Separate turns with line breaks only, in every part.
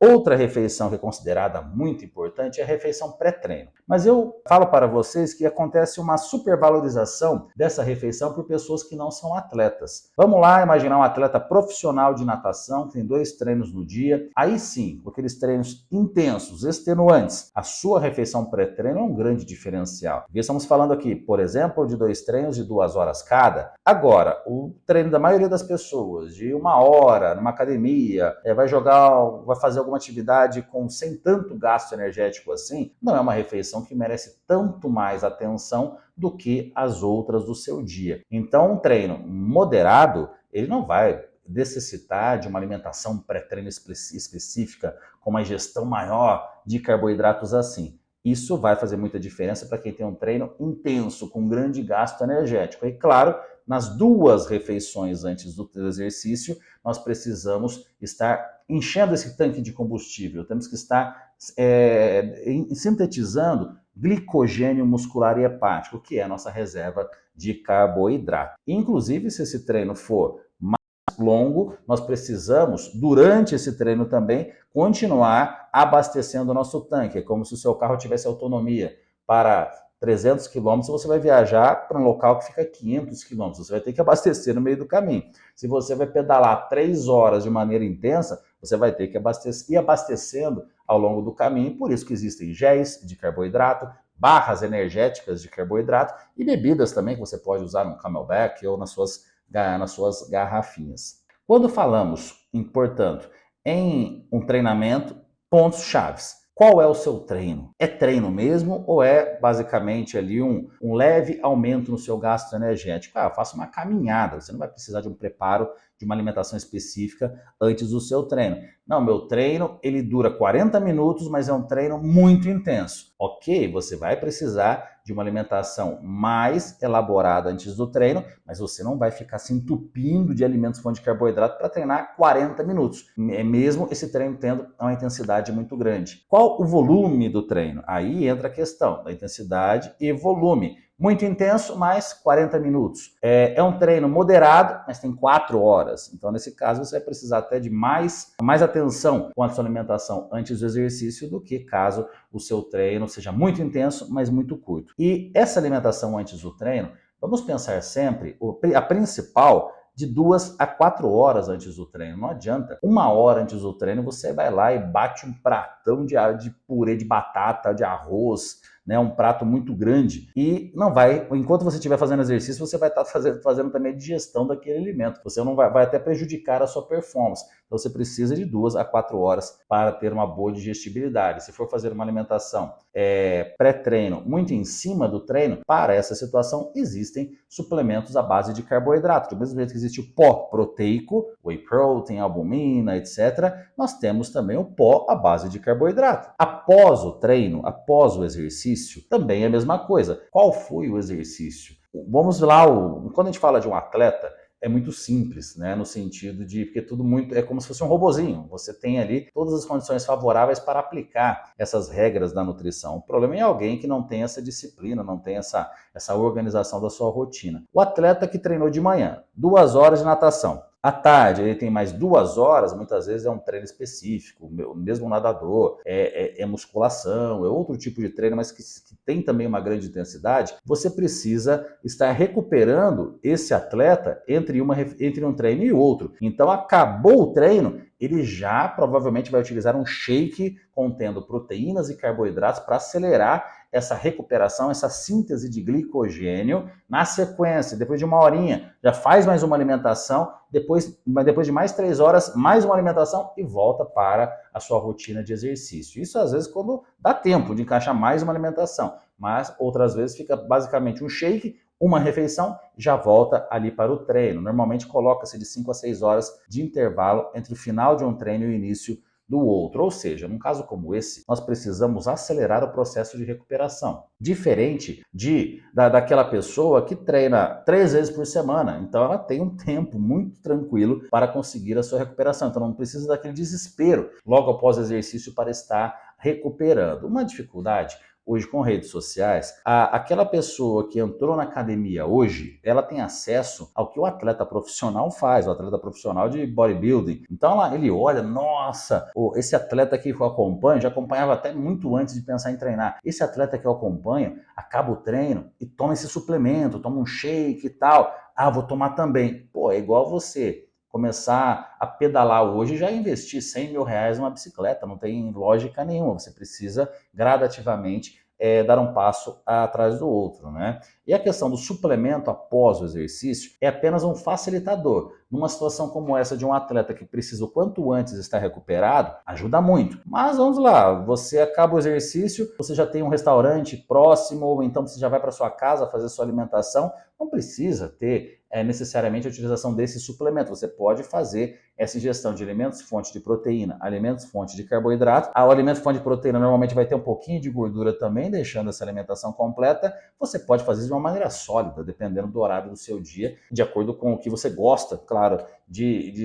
Outra refeição que é considerada muito importante é a refeição pré-treino. Mas eu falo para vocês que acontece uma supervalorização dessa refeição por pessoas que não são atletas. Vamos lá imaginar um atleta profissional de natação, que tem 2 treinos no dia. Aí sim, com aqueles treinos intensos, extenuantes, a sua refeição pré-treino é um grande diferencial. Porque estamos falando aqui, por exemplo, de 2 treinos de 2 horas cada. Agora, o treino da maioria das pessoas, de 1 hora, numa academia, vai fazer alguma atividade sem tanto gasto energético assim, não é uma refeição que merece tanto mais atenção do que as outras do seu dia. Então, um treino moderado, ele não vai necessitar de uma alimentação pré-treino específica, com uma ingestão maior de carboidratos assim. Isso vai fazer muita diferença para quem tem um treino intenso, com grande gasto energético. E claro, nas 2 refeições antes do exercício, nós precisamos estar enchendo esse tanque de combustível, temos que estar sintetizando glicogênio muscular e hepático, que é a nossa reserva de carboidrato. Inclusive, se esse treino for longo, nós precisamos, durante esse treino também, continuar abastecendo o nosso tanque. É como se o seu carro tivesse autonomia para 300 quilômetros, você vai viajar para um local que fica 500 quilômetros. Você vai ter que abastecer no meio do caminho. Se você vai pedalar 3 horas de maneira intensa, você vai ter que ir abastecendo ao longo do caminho. Por isso que existem géis de carboidrato, barras energéticas de carboidrato e bebidas também que você pode usar no Camelback ou nas suas garrafinhas. Quando falamos, portanto, em um treinamento, pontos chaves. Qual é o seu treino? É treino mesmo ou é basicamente ali um leve aumento no seu gasto energético? Eu faço uma caminhada, você não vai precisar de um preparo, de uma alimentação específica antes do seu treino. Não, meu treino ele dura 40 minutos, mas é um treino muito intenso. Ok, você vai precisar de uma alimentação mais elaborada antes do treino, mas você não vai ficar se entupindo de alimentos fonte de carboidrato para treinar 40 minutos, mesmo esse treino tendo uma intensidade muito grande. Qual o volume do treino? Aí entra a questão da intensidade e volume. Muito intenso, mais 40 minutos. É um treino moderado, mas tem 4 horas. Então, nesse caso, você vai precisar até de mais atenção com a sua alimentação antes do exercício do que caso o seu treino seja muito intenso, mas muito curto. E essa alimentação antes do treino, vamos pensar sempre, a principal, de 2 a 4 horas antes do treino. Não adianta. 1 hora antes do treino, você vai lá e bate um pratão de purê de batata, de arroz, né, um prato muito grande e não vai, enquanto você estiver fazendo exercício, você vai estar fazendo também a digestão daquele alimento. Você não vai até prejudicar a sua performance. Então você precisa de 2 a 4 horas para ter uma boa digestibilidade. Se for fazer uma alimentação pré-treino muito em cima do treino, para essa situação existem suplementos à base de carboidrato. Do mesmo jeito que existe o pó proteico, whey protein, albumina, etc., nós temos também o pó à base de carboidrato. Após o treino, após o exercício, também é a mesma coisa. Qual foi o exercício? Vamos lá, quando a gente fala de um atleta, é muito simples, né? No sentido de, porque tudo muito, é como se fosse um robozinho. Você tem ali todas as condições favoráveis para aplicar essas regras da nutrição. O problema é alguém que não tem essa disciplina, não tem essa organização da sua rotina. O atleta que treinou de manhã, 2 horas de natação. À tarde, ele tem mais 2 horas, muitas vezes é um treino específico, mesmo nadador, é musculação, é outro tipo de treino, mas que tem também uma grande intensidade. Você precisa estar recuperando esse atleta entre um treino e outro. Então, acabou o treino, ele já provavelmente vai utilizar um shake contendo proteínas e carboidratos para acelerar essa recuperação, essa síntese de glicogênio. Na sequência, depois de 1 horinha, já faz mais uma alimentação, depois de mais 3 horas, mais uma alimentação e volta para a sua rotina de exercício. Isso às vezes quando dá tempo de encaixar mais uma alimentação, mas outras vezes fica basicamente um shake, uma refeição, já volta ali para o treino. Normalmente coloca-se de 5 a 6 horas de intervalo entre o final de um treino e o início do outro. Ou seja, num caso como esse, nós precisamos acelerar o processo de recuperação. Diferente daquela pessoa que treina 3 vezes por semana. Então ela tem um tempo muito tranquilo para conseguir a sua recuperação. Então não precisa daquele desespero logo após o exercício para estar recuperando. Uma dificuldade hoje com redes sociais, aquela pessoa que entrou na academia hoje, ela tem acesso ao que o atleta profissional faz, o atleta profissional de bodybuilding. Então ele olha, nossa, esse atleta que eu acompanho, já acompanhava até muito antes de pensar em treinar. Esse atleta que eu acompanho, acaba o treino e toma esse suplemento, toma um shake e tal. Ah, vou tomar também. Pô, é igual você começar a pedalar hoje e já investir R$ 100.000 numa bicicleta, não tem lógica nenhuma. Você precisa gradativamente dar um passo atrás do outro, né? E a questão do suplemento após o exercício é apenas um facilitador. Numa situação como essa de um atleta que precisa o quanto antes estar recuperado, ajuda muito. Mas vamos lá, você acaba o exercício, você já tem um restaurante próximo, ou então você já vai para sua casa fazer sua alimentação, não precisa ter necessariamente a utilização desse suplemento. Você pode fazer essa ingestão de alimentos fonte de proteína, alimentos fonte de carboidrato. O alimento fonte de proteína normalmente vai ter um pouquinho de gordura também, deixando essa alimentação completa. Você pode fazer isso de uma maneira sólida, dependendo do horário do seu dia, de acordo com o que você gosta, claro,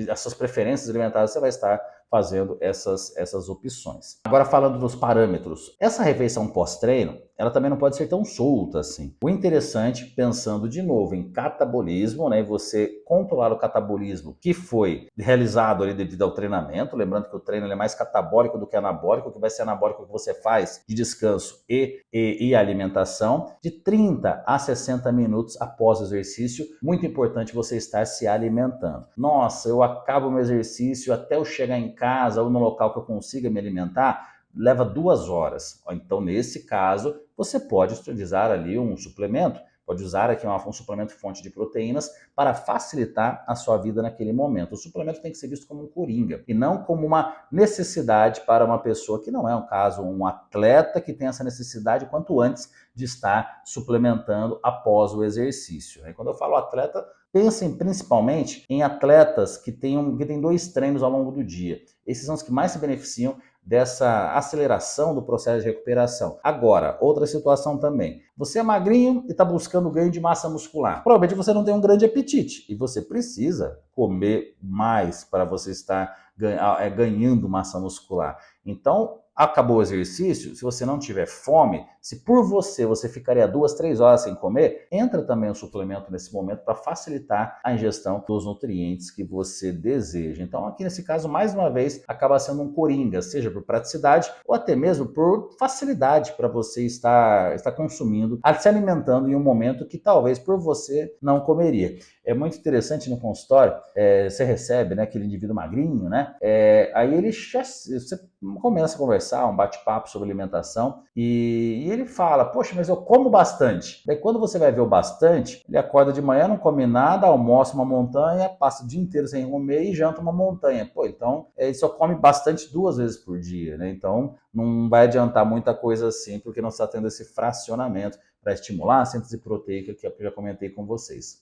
as suas preferências alimentares, você vai estar fazendo essas opções. Agora falando dos parâmetros, essa refeição pós-treino, ela também não pode ser tão solta assim. O interessante, pensando de novo em catabolismo, né, você controlar o catabolismo que foi realizado ali devido ao treinamento, lembrando que o treino é mais catabólico do que anabólico, o que vai ser anabólico é o que você faz de descanso e alimentação, de 30 a 60 minutos após o exercício, muito importante você estar se alimentando. Nossa, eu acabo o meu exercício até eu chegar em casa ou no local que eu consiga me alimentar, leva 2 horas. Então, nesse caso, você pode utilizar ali um suplemento, pode usar aqui um suplemento fonte de proteínas para facilitar a sua vida naquele momento. O suplemento tem que ser visto como um coringa e não como uma necessidade para uma pessoa que não é um caso, um atleta que tem essa necessidade quanto antes de estar suplementando após o exercício. E quando eu falo atleta, pensem principalmente em atletas que têm 2 treinos ao longo do dia. Esses são os que mais se beneficiam dessa aceleração do processo de recuperação. Agora, outra situação também. Você é magrinho e está buscando ganho de massa muscular. Provavelmente você não tem um grande apetite e você precisa comer mais para você estar ganhando massa muscular. Então, acabou o exercício, se você não tiver fome, se por você ficaria 2, 3 horas sem comer, entra também o suplemento nesse momento para facilitar a ingestão dos nutrientes que você deseja. Então aqui nesse caso, mais uma vez, acaba sendo um coringa, seja por praticidade ou até mesmo por facilidade para você estar consumindo, se alimentando em um momento que talvez por você não comeria. É muito interessante no consultório, você recebe, né, aquele indivíduo magrinho, né? Aí você começa a conversar, um bate-papo sobre alimentação e ele fala, poxa, mas eu como bastante. Daí quando você vai ver o bastante, ele acorda de manhã, não come nada, almoça uma montanha, passa o dia inteiro sem comer e janta uma montanha. Pô, então ele só come bastante 2 vezes por dia, né? Então não vai adiantar muita coisa assim, porque não está tendo esse fracionamento para estimular a síntese proteica que eu já comentei com vocês.